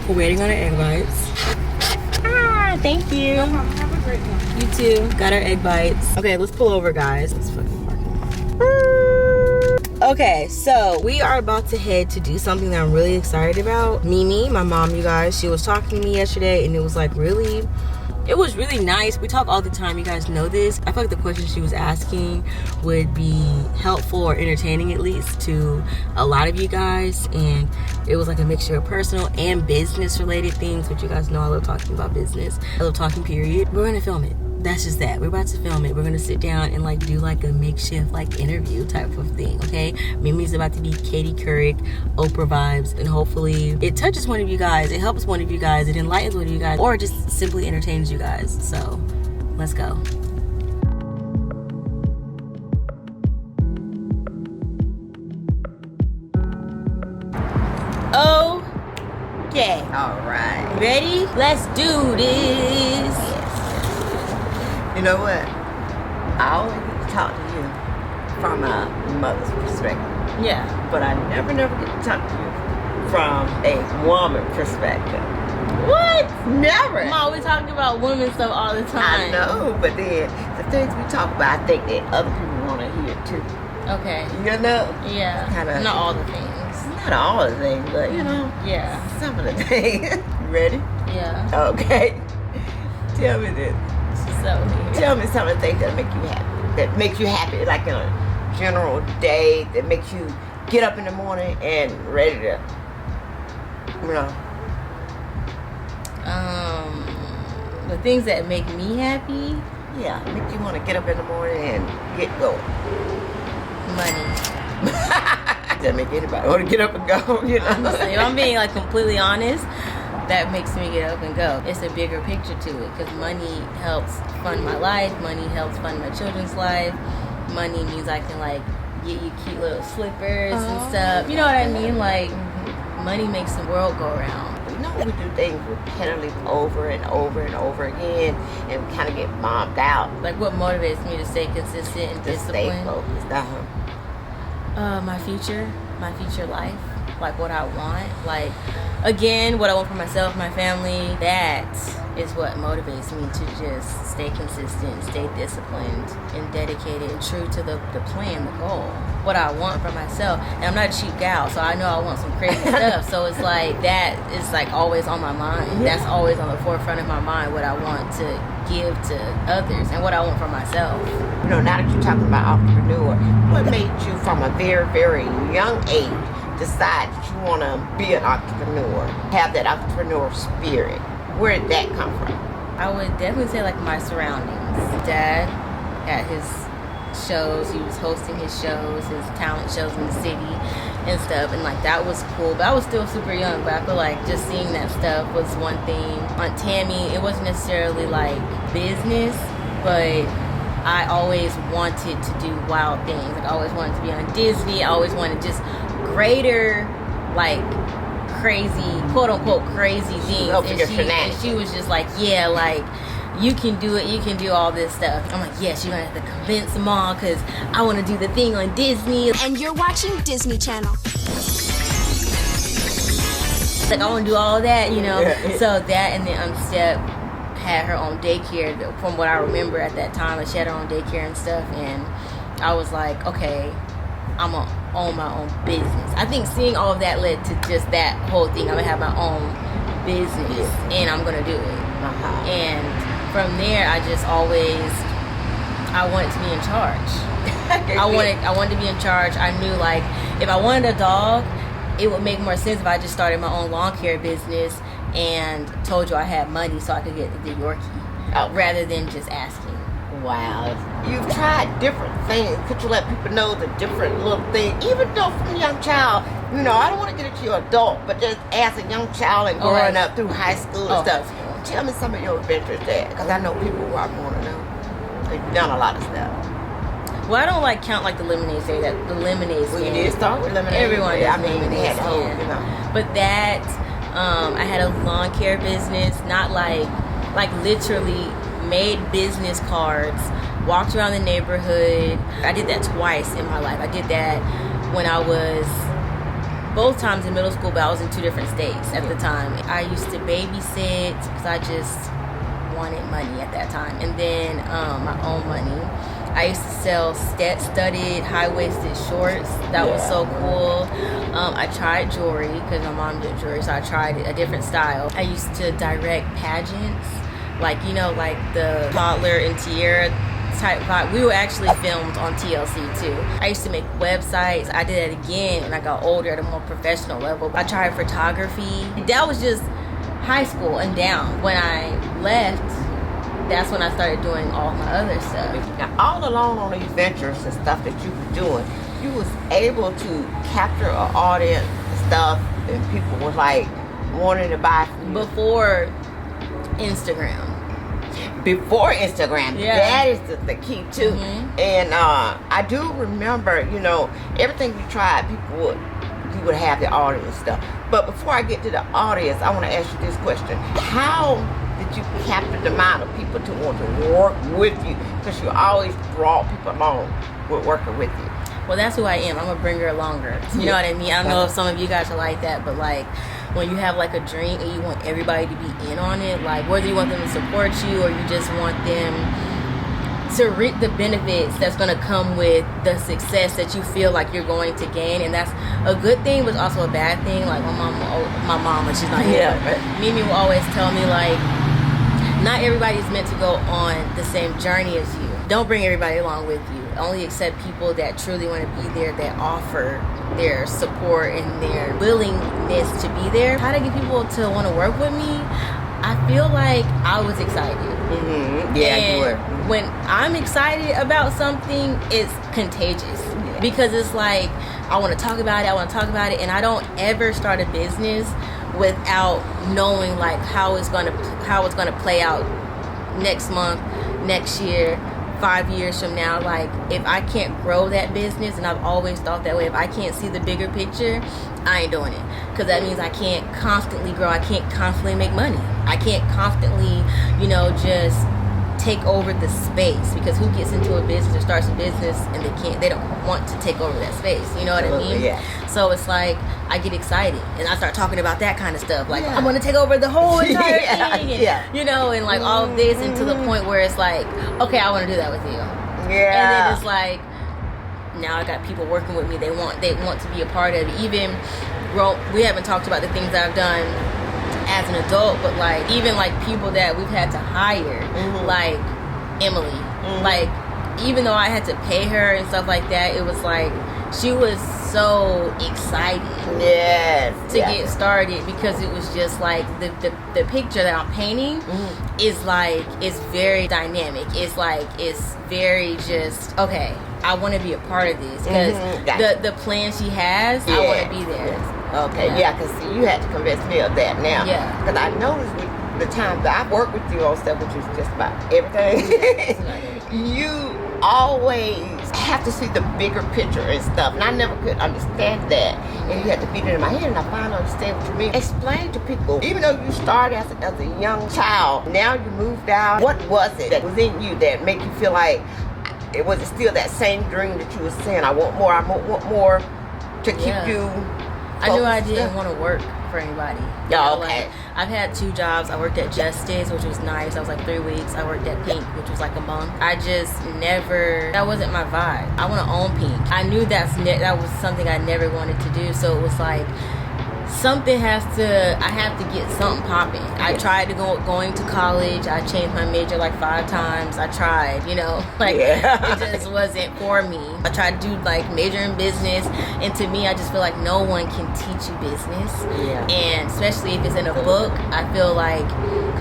We're waiting on our egg bites. Thank you. No problem. Have a great one. You too. Got our egg bites. Okay, let's pull over, guys. Let's fucking park. Okay, so we are about to head to do something that I'm really excited about. Mimi, my mom, you guys, she was talking to me yesterday, and it was like really nice. We talk all the time, you guys know this. I feel like the questions she was asking would be helpful or entertaining, at least, to a lot of you guys. And it was like a mixture of personal and business related things, which you guys know I love talking about business. I love talking, period. We're gonna film it. That's just that. We're about to film it. We're gonna sit down and like do like a makeshift like interview type of thing, okay? Mimi's about to be Katie Couric, Oprah vibes, and hopefully it touches one of you guys, it helps one of you guys, it enlightens one of you guys, or just simply entertains you guys. So let's go. Okay. All right. Ready? Let's do this. You know what? I always get to talk to you from a mother's perspective. Yeah. But I never get to talk to you from a woman perspective. What? Never. Mom, we talking about women stuff all the time. I know, but then the things we talk about, I think that other people want to hear too. Okay. You know? Yeah. Kinda, not all the things. Not all the things, but you know. Yeah. Some of the things. You ready? Yeah. Okay. Tell me this. So tell me some of the things that make you happy. That makes you happy, like in a general day, that makes you get up in the morning and ready to, you know. The things that make me happy. Yeah, make you want to get up in the morning and get going. Money. That make anybody want to get up and go, you know. Honestly, if I'm being like completely honest, that makes me get up and go. It's a bigger picture to it because money helps fund my life. Money helps fund my children's life. Money means I can like get you cute little slippers and stuff. You know what I mean? Like money makes the world go around. You know, we do things repetitively over and over and over again, and we kind of get bombed out. Like what motivates me to stay consistent and disciplined? Stay focused. My future life, like what I want, like again, what I want for myself, my family. That is what motivates me to just stay consistent, stay disciplined, and dedicated and true to the plan, the goal. What I want for myself. And I'm not a cheap gal, so I know I want some crazy stuff. So it's like that is like always on my mind. Yeah. That's always on the forefront of my mind, what I want to give to others and what I want for myself. You know, now that you're talking about entrepreneur, what made you from a very, very young age decide that you want to be an entrepreneur, have that entrepreneur spirit? Where did that come from? I would definitely say like my surroundings. Dad at his shows, he was hosting his shows, his talent shows in the city and stuff, and like that was cool, but I was still super young. But I feel like just seeing that stuff was one thing. Aunt Tammy, it wasn't necessarily like business, but I always wanted to do wild things. Like I always wanted to be on Disney. I always wanted just greater, like crazy, quote unquote crazy things. And she was just like, yeah, like you can do it, you can do all this stuff. I'm like, yes, you're gonna have to convince Mom because I want to do the thing on Disney. And you're watching Disney Channel. Like I want to do all that, you know. Yeah. So that, and then Step had her own daycare. From what I remember at that time, she had her own daycare and stuff. And I was like, okay, I'm gonna own my own business. I think seeing all of that led to just that whole thing. I'm gonna have my own business, and I'm gonna do it. And from there, I just always, I wanted to be in charge. I wanted to be in charge. I knew like if I wanted a dog, it would make more sense if I just started my own lawn care business and told you I had money so I could get the Yorkie, rather than just asking. Wow. You've tried different things. Could you let people know the different little things? Even though from a young child, you know, I don't want to get into your adult, but just as a young child and growing up through high school and stuff. Tell me some of your adventures there, because I know people who are want to know. You've done a lot of stuff. Well, I don't like count like the lemonade stand. The lemonade stand. Well, you did start with lemonade. Everyone does lemonade stand. You know. But that, I had a lawn care business, not like literally made business cards, walked around the neighborhood. I did that twice in my life. I did that when I was both times in middle school, but I was in 2 different states at the time. I used to babysit because I just wanted money at that time, and then my own money. I used to sell studded high-waisted shorts. That was so cool. I tried jewelry because my mom did jewelry, so I tried a different style. I used to direct pageants, like the toddler and tiara type vibe. We were actually filmed on TLC too. I used to make websites. I did it again when I got older at a more professional level. I tried photography. That was just high school and down. When I left, that's when I started doing all my other stuff. Now, all along on these ventures and stuff that you were doing, you was able to capture an audience and stuff, and people was like wanting to buy from you. Before Instagram. Before Instagram, that is the key too. And I do remember, everything you tried, you would have the audience stuff. But before I get to the audience, I want to ask you this question: how did you capture the amount of people to want to work with you? Because you always brought people along with working with you. Well, that's who I am. I'm a bringer alonger. You know what I mean? I don't know if some of you guys are like that, but like when you have like a dream and you want everybody to be in on it, like whether you want them to support you or you just want them to reap the benefits that's going to come with the success that you feel like you're going to gain. And that's a good thing, but also a bad thing. Like my mom, she's not here. Mimi will always tell me, like, not everybody's meant to go on the same journey as you. Don't bring everybody along with you. Only accept people that truly want to be there, that offer their support and their willingness to be there. How to get people to want to work with me? I feel like I was excited. Yeah, and you were. When I'm excited about something, it's contagious. Because it's like, I want to talk about it, and I don't ever start a business without knowing like how it's gonna play out next month, next year, 5 years from now. Like, if I can't grow that business, and I've always thought that way, if I can't see the bigger picture, I ain't doing it. Because that means I can't constantly grow. I can't constantly make money. I can't constantly, just take over the space. Because who gets into a business or starts a business and they don't want to take over that space? You know what I mean? Yeah. So it's like, I get excited and I start talking about that kind of stuff. Like, I'm going to take over the whole entire thing. And, and like all of this, and to the point where it's like, okay, I want to do that with you. Yeah. And then it's like, now I got people working with me. They want to be a part of it. Even, we haven't talked about the things that I've done as an adult, but like even like people that we've had to hire, like Emily, like even though I had to pay her and stuff like that, it was like she was so excited to get started, because it was just like the picture that I'm painting is like, it's very dynamic. It's like, it's very just, okay, I want to be a part of this, because the plan she has, I want to be there. Okay, because you had to convince me of that now. Yeah. Because I noticed with the time that I worked with you on stuff, which is just about everything, you always have to see the bigger picture and stuff. And I never could understand that. And you had to beat it in my head, and I finally understand what you mean. Explain to people, even though you started as a young child, now you moved out, what was it that was in you that made you feel like, it was still that same dream that you were saying, I want more to keep you... I knew I didn't want to work for anybody. Okay. Like, I've had 2 jobs. I worked at Justice, which was nice. I was like 3 weeks. I worked at Pink, which was like a month. I just never, that wasn't my vibe. I want to own Pink. I knew that was something I never wanted to do. So it was like, I have to get something popping. I tried to going to college. I changed my major like 5 times. I tried, it just wasn't for me. I tried to do like major in business, and to me, I just feel like no one can teach you business. And especially if it's in a book, I feel like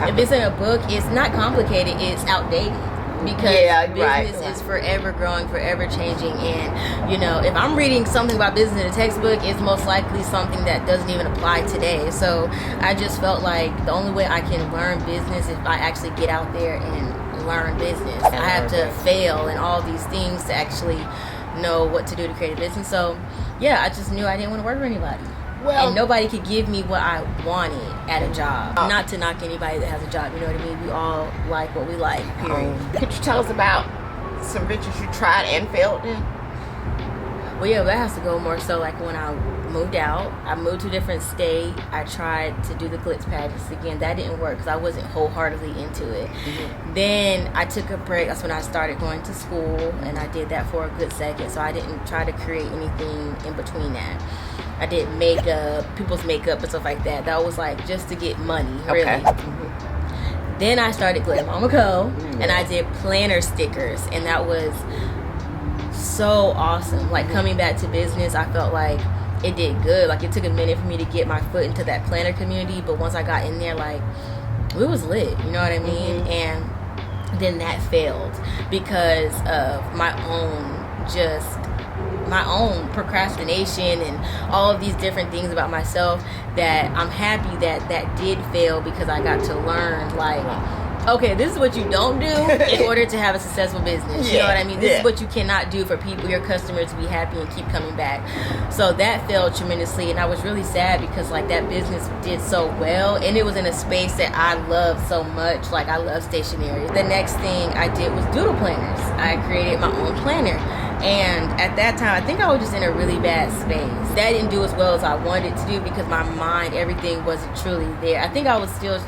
if it's in a book, it's not complicated, it's outdated. Because business is forever growing, forever changing, and if I'm reading something about business in a textbook, it's most likely something that doesn't even apply today. So I just felt like the only way I can learn business is if I actually get out there and learn business. I have to fail and all these things to actually know what to do to create a business. So I just knew I didn't want to work for anybody. And nobody could give me what I wanted at a job. Not to knock anybody that has a job, you know what I mean? We all like what we like, period. Could you tell us about some ventures you tried and failed in? Well, yeah, that has to go more so like when I moved out. I moved to a different state. I tried to do the glitz pageants again. That didn't work because I wasn't wholeheartedly into it. Then I took a break. That's when I started going to school, and I did that for a good second. So I didn't try to create anything in between that. I did makeup, people's makeup and stuff like that. That was like just to get money, really. Okay. Then I started Glitter Mama Co. And I did planner stickers, and that was so awesome. Like coming back to business, I felt like it did good. Like it took a minute for me to get my foot into that planner community, but once I got in there, like it was lit, you know what I mean? And then that failed because of my own procrastination and all of these different things about myself, that I'm happy that did fail, because I got to learn like, okay, this is what you don't do in order to have a successful business. You know what I mean? This is what you cannot do for people, your customers, to be happy and keep coming back. So that failed tremendously, and I was really sad because like that business did so well, and it was in a space that I love so much. Like I love stationery. The next thing I did was doodle planners. I created my own planner. And at that time, I think I was just in a really bad space. That didn't do as well as I wanted to do because my mind, everything wasn't truly there. I think I was still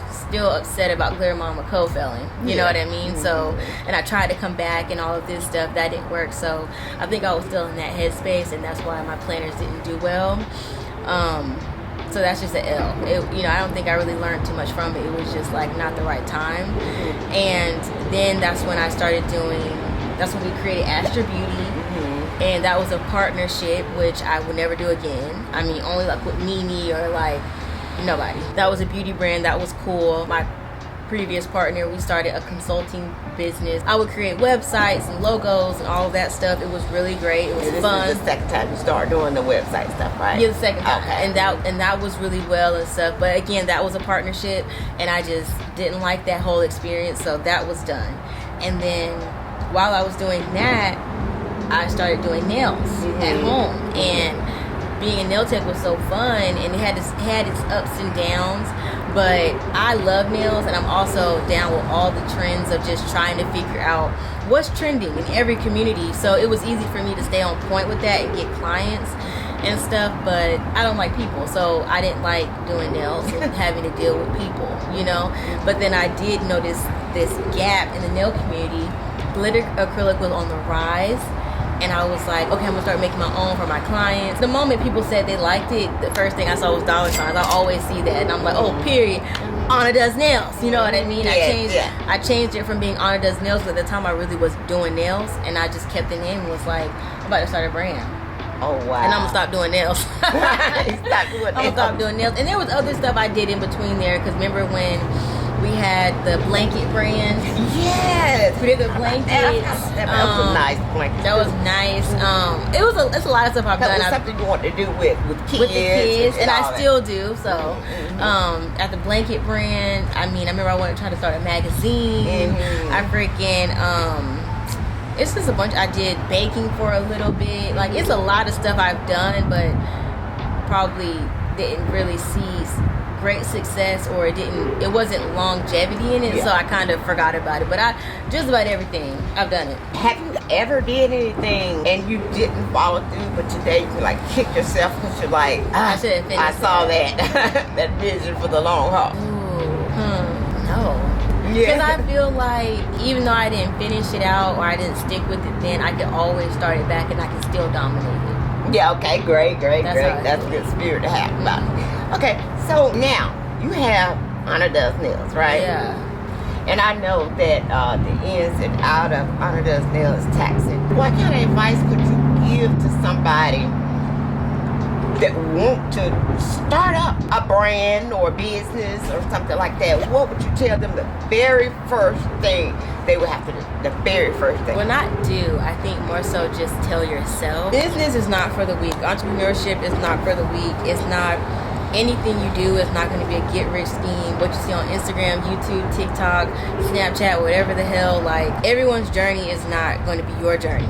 upset about Glitter Mama Co. failing. You know what I mean? So, and I tried to come back and all of this stuff. That didn't work. So I think I was still in that headspace, and that's why my planners didn't do well. So that's just an L. I don't think I really learned too much from it. It was just like not the right time. And then that's when we created Astra Beauty. And that was a partnership, which I would never do again. I mean, only like with Mimi or like nobody. That was a beauty brand. That was cool. My previous partner, we started a consulting business. I would create websites and logos and all of that stuff. It was really great. It was fun. This is the second time you started doing the website stuff, right? Yeah, the second time. Okay. And that was really well and stuff. But again, that was a partnership, and I just didn't like that whole experience. So that was done. And then while I was doing that, I started doing nails at home, and being a nail tech was so fun, and it had its ups and downs, but I love nails, and I'm also down with all the trends of just trying to figure out what's trending in every community. So it was easy for me to stay on point with that and get clients and stuff, but I don't like people, so I didn't like doing nails and having to deal with people, but then I did notice this gap in the nail community. Glitter acrylic was on the rise, and I was like, okay, I'm gonna start making my own for my clients. The moment people said they liked it, the first thing I saw was dollar signs. I always see that, and I'm like, oh, period. Anna does nails. You know what I mean? I changed it from being Anna does nails, but at the time I really was doing nails, and I just kept the name and was like, I'm about to start a brand. Oh, wow. And I'm gonna stop doing nails. I'm gonna stop doing nails. And there was other stuff I did in between there, because remember when we had the blanket brand? Yes. We did the blankets. That was a nice blanket. That was nice. It's a lot of stuff I've done. That was something you wanted to do with kids. With the kids, and I still do. So, at the blanket brand, I remember I wanted to try to start a magazine. I freaking, it's just a bunch. I did baking for a little bit. Like, it's a lot of stuff I've done, but probably didn't really see great success, or it wasn't longevity in it, so I kind of forgot about it. But just about everything I've done it. Have you ever did anything and you didn't follow through, but today you like kick yourself because you're like, I should have finished. I saw that vision for the long haul? No. Because I feel like even though I didn't finish it out or I didn't stick with it, then I could always start it back and I can still dominate it. Yeah. Okay. Great. That's a good spirit to have about it. Okay, so now you have Anna Does Nails, right? Yeah. And I know that the ins and out of Anna Does Nails is taxing. What kind of advice could you give to somebody that want to start up a brand or business or something like that? What would you tell them the very first thing they would have to do? The very first thing. Well, not do. I think more so just tell yourself. Business is not for the weak. Entrepreneurship is not for the weak. It's not... Anything you do is not going to be a get-rich scheme. What you see on Instagram, YouTube, TikTok, Snapchat, whatever the hell, like, everyone's journey is not going to be your journey.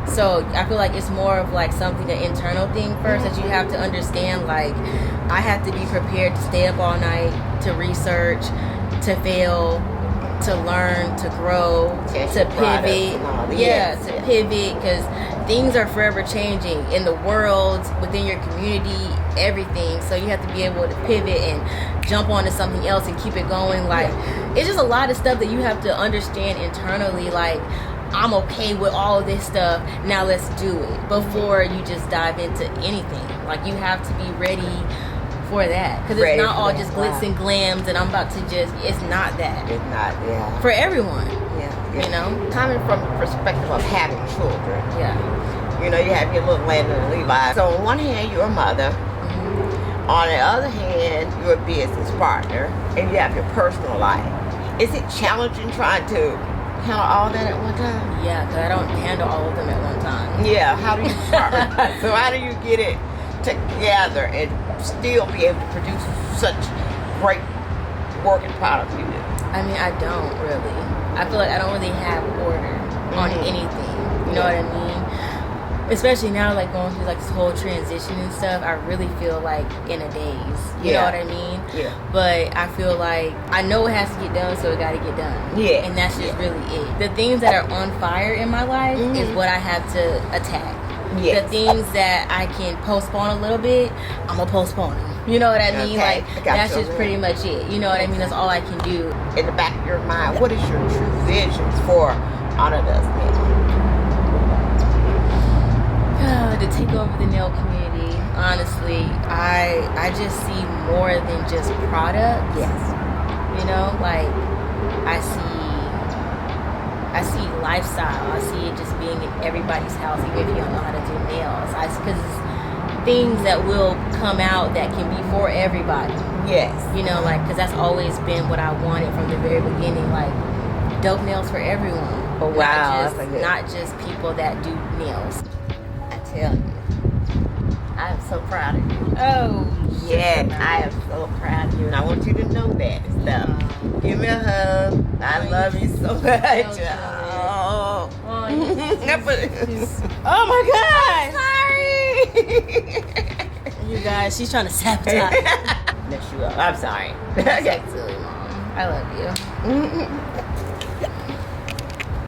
So I feel like it's more of like something, an internal thing first, that you have to understand. Like, I have to be prepared to stay up all night, to research, to fail, to learn, to grow, to pivot. To pivot, because things are forever changing in the world, within your community, everything. So you have to be able to pivot and jump onto something else and keep it going. Like, it's just a lot of stuff that you have to understand internally. Like, I'm okay with all of this stuff, now let's do it, before you just dive into anything. Like, you have to be ready for that, because it's not all just glitz and glams and I'm about to just, it's not that. It's not, for everyone. You know, coming from the perspective of having children. You know, you have your little Landon and Levi. So on one hand, you're a mother. On the other hand, you're a business partner, and you have your personal life. Is it challenging trying to handle all that at one time? Yeah, because I don't handle all of them at one time. Yeah, how do you start? So how do you get it together and still be able to produce such great working product you do? I mean, I don't really. I feel like I don't really have order on anything. You know what I mean? Especially now, like, going through like this whole transition and stuff, I really feel like in a daze. You know what I mean? But I feel like I know it has to get done, so it got to get done. And that's just really it. The things that are on fire in my life is what I have to attack. The things that I can postpone a little bit, I'm going to postpone them. You know what I mean? Like, that's just pretty much it. You know what I mean? That's all I can do. In the back of your mind, what is your true visions for Autodesk To take over the nail community, honestly, I just see more than just product. You know, like, I see lifestyle. I see it just being in everybody's house, even if you don't know how to do nails. Because things that will come out that can be for everybody. You know, like, because that's always been what I wanted from the very beginning. Like, dope nails for everyone. Oh, wow. Not just people that do nails. I tell you, I am so proud of you. Oh, yes, I am so proud of you, and I want you to know that and stuff. Give me a hug. I love you so much. Oh, oh my God! Sorry. You guys, she's trying to sabotage. Mess you up. I'm sorry. Okay, silly mom. I love you.